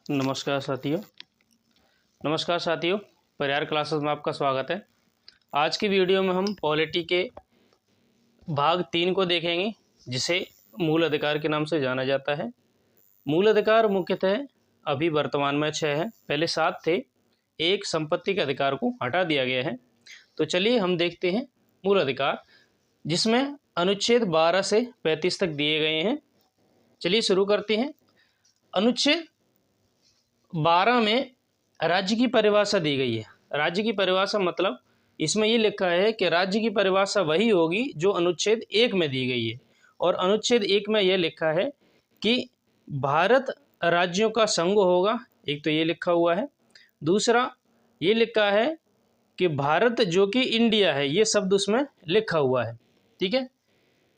नमस्कार साथियों, परिहार क्लासेस में आपका स्वागत है। आज की वीडियो में हम पॉलिटी के भाग 3 को देखेंगे, जिसे मूल अधिकार के नाम से जाना जाता है। मूल अधिकार मुख्यतः अभी वर्तमान में 6 है, पहले 7 थे। एक संपत्ति के अधिकार को हटा दिया गया है। तो चलिए हम देखते हैं मूल अधिकार, जिसमें अनुच्छेद 12 से 35 तक दिए गए हैं। चलिए शुरू करते हैं। अनुच्छेद 12 में राज्य की परिभाषा दी गई है। राज्य की परिभाषा मतलब इसमें ये लिखा है कि राज्य की परिभाषा वही होगी जो अनुच्छेद 1 में दी गई है। और अनुच्छेद 1 में यह लिखा है कि भारत राज्यों का संघ होगा, एक तो ये लिखा हुआ है। दूसरा ये लिखा है कि भारत जो कि इंडिया है, ये शब्द उसमें लिखा हुआ है। ठीक है।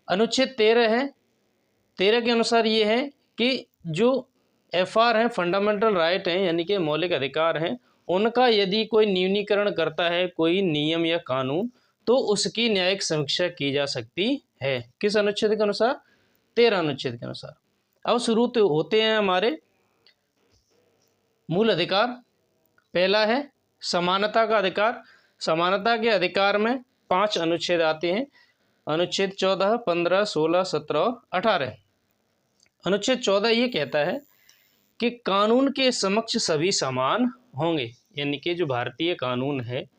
अनुच्छेद 13 है। 13 के अनुसार ये है कि जो FR हैं, फंडामेंटल राइट हैं, यानी कि मौलिक अधिकार हैं, उनका यदि कोई न्यूनीकरण करता है कोई नियम या कानून, तो उसकी न्यायिक समीक्षा की जा सकती है। किस अनुच्छेद के अनुसार? 13 अनुच्छेद के अनुसार। अब शुरू तो होते हैं हमारे मूल अधिकार। पहला है समानता का अधिकार। समानता के अधिकार में 5 अनुच्छेद आते हैं। अनुच्छेद 14, 15, 16, 17 और 18। अनुच्छेद 14 ये कहता है कि कानून के समक्ष सभी समान होंगे, यानी कि जो भारतीय कानून है,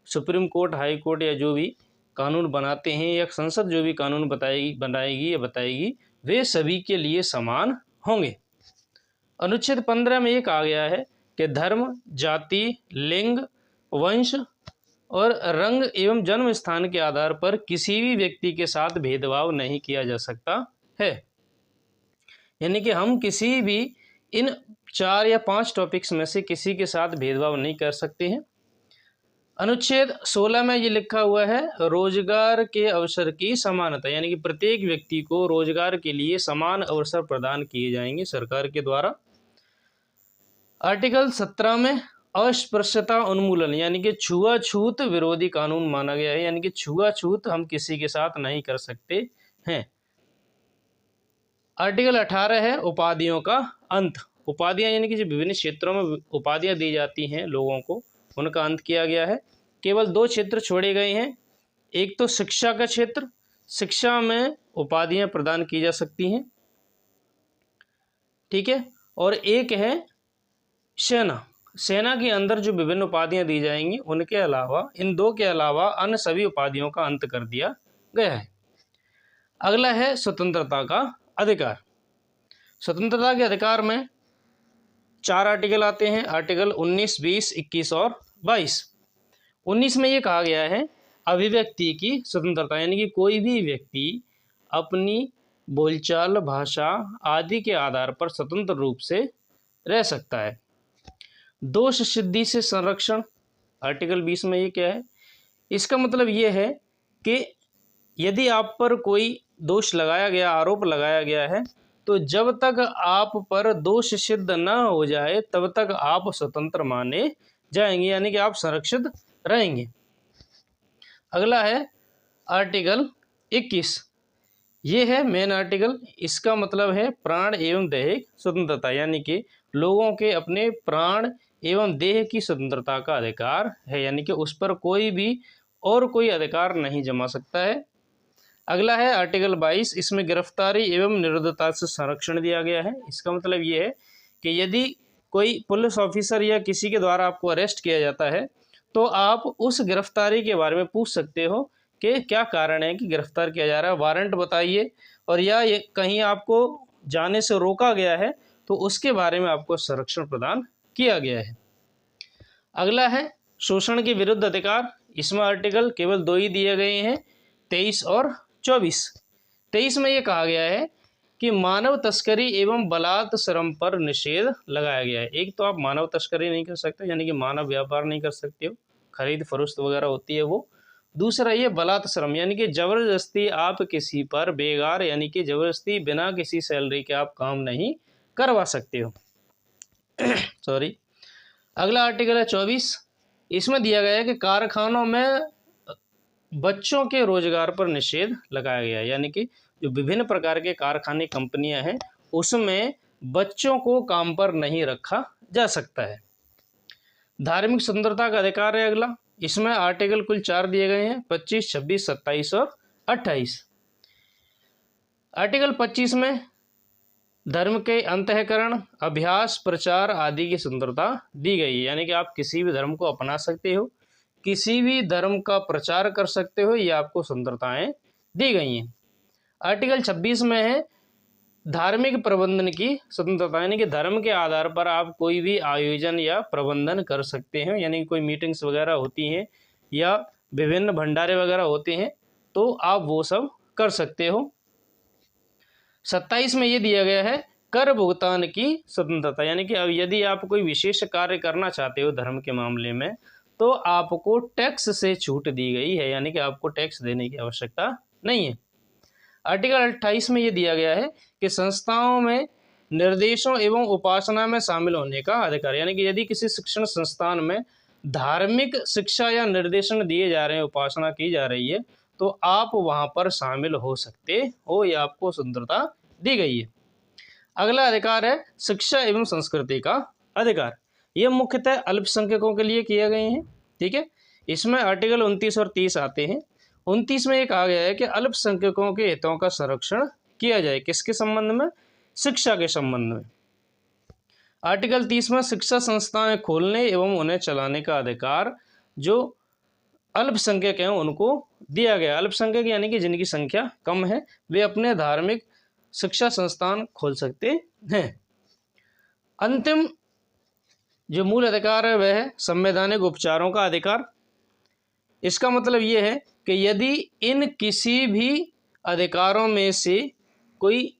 सुप्रीम कोर्ट, हाई कोर्ट या जो भी कानून बनाते हैं या संसद जो भी कानून बताएगी वे सभी के लिए समान होंगे। अनुच्छेद 15 में ये कहा गया है कि धर्म, जाति, लिंग, वंश और रंग एवं जन्म स्थान के आधार पर किसी भी व्यक्ति के साथ भेदभाव नहीं किया जा सकता है। यानी कि हम किसी भी इन 4 या 5 टॉपिक्स में से किसी के साथ भेदभाव नहीं कर सकते हैं। अनुच्छेद 16 में ये लिखा हुआ है रोजगार के अवसर की समानता, यानी कि प्रत्येक व्यक्ति को रोजगार के लिए समान अवसर प्रदान किए जाएंगे सरकार के द्वारा। आर्टिकल 17 में अस्पृश्यता उन्मूलन, यानी कि छुआछूत विरोधी कानून माना गया है, यानी कि छुआछूत हम किसी के साथ नहीं कर सकते हैं। आर्टिकल 18 है उपाधियों का अंत। उपाधियां यानी कि जो विभिन्न क्षेत्रों में उपाधियां दी जाती हैं लोगों को, उनका अंत किया गया है। केवल 2 क्षेत्र छोड़े गए हैं। एक तो शिक्षा का क्षेत्र, शिक्षा में उपाधियां प्रदान की जा सकती हैं। ठीक है। और एक है सेना। सेना के अंदर जो विभिन्न उपाधियां दी जाएंगी, उनके अलावा, इन 2 के अलावा अन्य सभी उपाधियों का अंत कर दिया गया है। अगला है स्वतंत्रता का अधिकार। स्वतंत्रता के अधिकार में 4 आर्टिकल आते हैं। आर्टिकल 19, 20, 21 और 22। 19 में ये कहा गया है अभिव्यक्ति की स्वतंत्रता, यानी कि कोई भी व्यक्ति अपनी बोलचाल, भाषा आदि के आधार पर स्वतंत्र रूप से रह सकता है। दोष सिद्धि से संरक्षण। आर्टिकल 20 में ये क्या है? इसका मतलब ये है कि यदि आप पर कोई दोष लगाया गया, आरोप लगाया गया है, तो जब तक आप पर दोष सिद्ध न हो जाए तब तक आप स्वतंत्र माने जाएंगे, यानी कि आप संरक्षित रहेंगे। अगला है आर्टिकल 21। ये है मेन आर्टिकल। इसका मतलब है प्राण एवं देह स्वतंत्रता, यानी कि लोगों के अपने प्राण एवं देह की स्वतंत्रता का अधिकार है, यानी कि उस पर कोई भी और कोई अधिकार नहीं जमा सकता है। अगला है आर्टिकल 22। इसमें गिरफ्तारी एवं निरुद्धता से संरक्षण दिया गया है। इसका मतलब ये है कि यदि कोई पुलिस ऑफिसर या किसी के द्वारा आपको अरेस्ट किया जाता है, तो आप उस गिरफ्तारी के बारे में पूछ सकते हो कि क्या कारण है कि गिरफ्तार किया जा रहा है, वारंट बताइए, और या ये कहीं आपको जाने से रोका गया है तो उसके बारे में आपको संरक्षण प्रदान किया गया है। अगला है शोषण के विरुद्ध अधिकार। इसमें आर्टिकल केवल 2 ही दिए गए हैं, 23 और 24। 23 में ये कहा गया है कि मानव तस्करी एवं बलात् श्रम पर निषेध लगाया गया है। एक तो आप मानव तस्करी नहीं कर सकते, यानी कि मानव व्यापार नहीं कर सकते हो, खरीद फरोख्त वगैरह होती है वो। दूसरा ये बलात् श्रम, यानी कि जबरदस्ती आप किसी पर बेगार, यानी कि जबरदस्ती बिना किसी सैलरी के आप काम नहीं करवा सकते हो। सॉरी। अगला आर्टिकल है 24। इसमें दिया गया है कि कारखानों में बच्चों के रोजगार पर निषेध लगाया गया है, यानी कि जो विभिन्न प्रकार के कारखाने, कंपनियां हैं, उसमें बच्चों को काम पर नहीं रखा जा सकता है। धार्मिक स्वतंत्रता का अधिकार है अगला। इसमें आर्टिकल कुल 4 दिए गए हैं, 25, 26, 27 और 28। आर्टिकल 25 में धर्म के अंतःकरण, अभ्यास, प्रचार आदि की स्वतंत्रता दी गई है, यानी कि आप किसी भी धर्म को अपना सकते हो, किसी भी धर्म का प्रचार कर सकते हो, ये आपको स्वतंत्रताएं दी गई हैं। आर्टिकल 26 में है धार्मिक प्रबंधन की स्वतंत्रता, यानी कि धर्म के आधार पर आप कोई भी आयोजन या प्रबंधन कर सकते हैं, यानी कि कोई मीटिंग्स वगैरह होती हैं या विभिन्न भंडारे वगैरह होते हैं तो आप वो सब कर सकते हो। 27 में ये दिया गया है कर भुगतान की स्वतंत्रता, यानी कि अब यदि आप कोई विशेष कार्य करना चाहते हो धर्म के मामले में तो आपको टैक्स से छूट दी गई है, यानी कि आपको टैक्स देने की आवश्यकता नहीं है। आर्टिकल 28 में ये दिया गया है कि संस्थाओं में निर्देशों एवं उपासना में शामिल होने का अधिकार, यानी कि यदि किसी शिक्षण संस्थान में धार्मिक शिक्षा या निर्देशन दिए जा रहे हैं, उपासना की जा रही है, तो आप वहां पर शामिल हो सकते हो, ये आपको स्वतंत्रता दी गई है। अगला अधिकार है शिक्षा एवं संस्कृति का अधिकार। ये मुख्यतः अल्पसंख्यकों के लिए किए गए हैं, ठीक है। इसमें आर्टिकल 29 और 30 आते हैं। 29 में ये कहा गया है कि अल्पसंख्यकों के हितों का संरक्षण किया जाए, किसके संबंध में? शिक्षा के संबंध में। आर्टिकल 30 में शिक्षा संस्थाएं खोलने एवं उन्हें चलाने का अधिकार जो अल्पसंख्यक हैं उनको दिया गया। अल्पसंख्यक यानी कि जिनकी संख्या कम है, वे अपने धार्मिक शिक्षा संस्थान खोल सकते हैं। अंतिम जो मूल अधिकार है वह है संवैधानिक उपचारों का अधिकार। इसका मतलब ये है कि यदि इन किसी भी अधिकारों में से कोई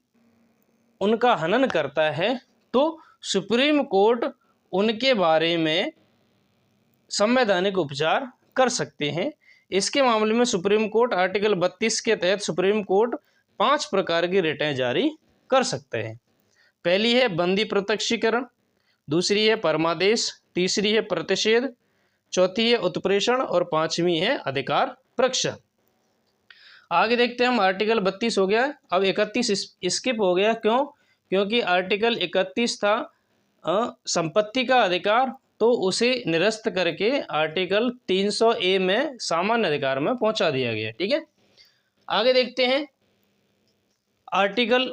उनका हनन करता है तो सुप्रीम कोर्ट उनके बारे में संवैधानिक उपचार कर सकते हैं। इसके मामले में सुप्रीम कोर्ट आर्टिकल 32 के तहत सुप्रीम कोर्ट 5 प्रकार की रिटें जारी कर सकते हैं। पहली है बंदी प्रत्यक्षीकरण, दूसरी है परमादेश, तीसरी है प्रतिषेध, चौथी है उत्प्रेषण और 5वीं है अधिकार प्रक्षेप। आगे देखते हैं हम। आर्टिकल 32 हो गया, अब 31 स्किप हो गया। क्यों? क्योंकि आर्टिकल 31 था संपत्ति का अधिकार, तो उसे निरस्त करके आर्टिकल 300A में सामान्य अधिकार में पहुंचा दिया गया, ठीक है। आगे देखते हैं आर्टिकल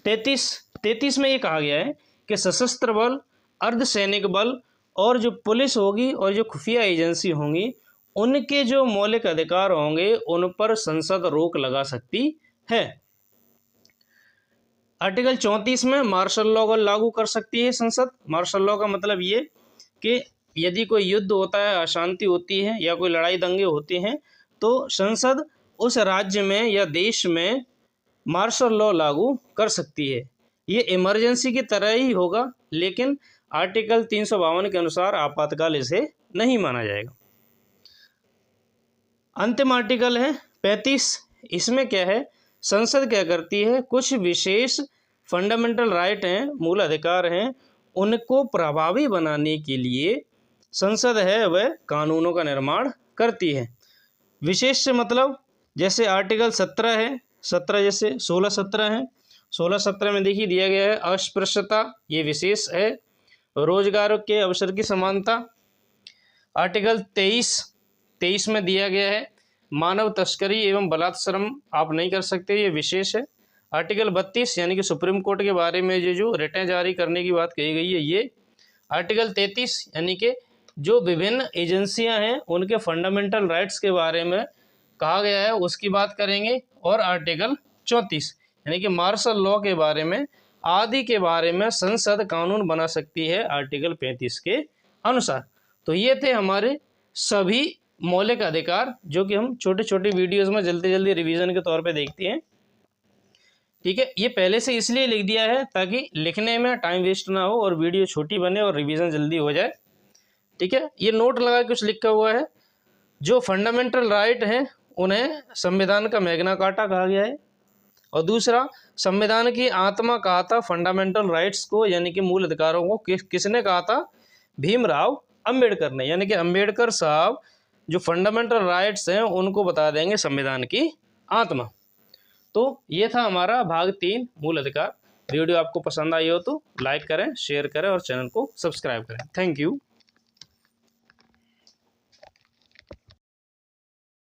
33 में ये कहा गया है कि सशस्त्र बल, अर्धसैनिक बल और जो पुलिस होगी और जो खुफिया एजेंसी होंगी उनके जो मौलिक अधिकार होंगे उन पर संसद रोक लगा सकती है। आर्टिकल 34 में मार्शल लॉ को लागू कर सकती है संसद। मार्शल लॉ का मतलब ये कि यदि कोई युद्ध होता है, अशांति होती है या कोई लड़ाई दंगे होते हैं तो संसद उस राज्य में या देश में मार्शल लॉ लागू कर सकती है। ये इमरजेंसी की तरह ही होगा, लेकिन आर्टिकल 352 के अनुसार आपातकाल इसे नहीं माना जाएगा। अंतिम आर्टिकल है 35। इसमें क्या है, संसद क्या करती है, कुछ विशेष फंडामेंटल राइट हैं, मूल अधिकार हैं, उनको प्रभावी बनाने के लिए संसद है वह कानूनों का निर्माण करती है। विशेष से मतलब जैसे आर्टिकल 17 है, 17 जैसे 16-17 है। 16-17 में देखिए दिया गया है अस्पृश्यता, ये विशेष है। रोजगार के अवसर की समानता। आर्टिकल 23 में दिया गया है मानव तस्करी एवं बलात्श्रम आप नहीं कर सकते, ये विशेष है। आर्टिकल 32 यानी कि सुप्रीम कोर्ट के बारे में जो रिटें जारी करने की बात कही गई है ये। आर्टिकल 33 यानी कि जो विभिन्न एजेंसियां हैं उनके फंडामेंटल राइट्स के बारे में कहा गया है उसकी बात करेंगे। और आर्टिकल 34 यानी कि मार्शल लॉ के बारे में आदि के बारे में संसद कानून बना सकती है आर्टिकल 35 के अनुसार। तो ये थे हमारे सभी मौलिक अधिकार जो कि हम छोटे छोटे वीडियोस में जल्दी जल्दी रिवीजन के तौर पे देखते हैं, ठीक है। ये पहले से इसलिए लिख दिया है ताकि लिखने में टाइम वेस्ट ना हो और वीडियो छोटी बने और रिवीजन जल्दी हो जाए, ठीक है। ये नोट लगा कुछ लिखा हुआ है, जो फंडामेंटल राइट हैं उन्हें संविधान का मैग्ना कार्टा कहा गया है। और दूसरा, संविधान की आत्मा कहा था फंडामेंटल राइट्स को, यानी कि मूल अधिकारों को किसने कहा था? भीमराव अंबेडकर ने। यानी कि अंबेडकर साहब जो फंडामेंटल राइट्स हैं उनको बता देंगे संविधान की आत्मा। तो ये था हमारा भाग 3 मूल अधिकार। वीडियो आपको पसंद आई हो तो लाइक करें, शेयर करें और चैनल को सब्सक्राइब करें। Thank you.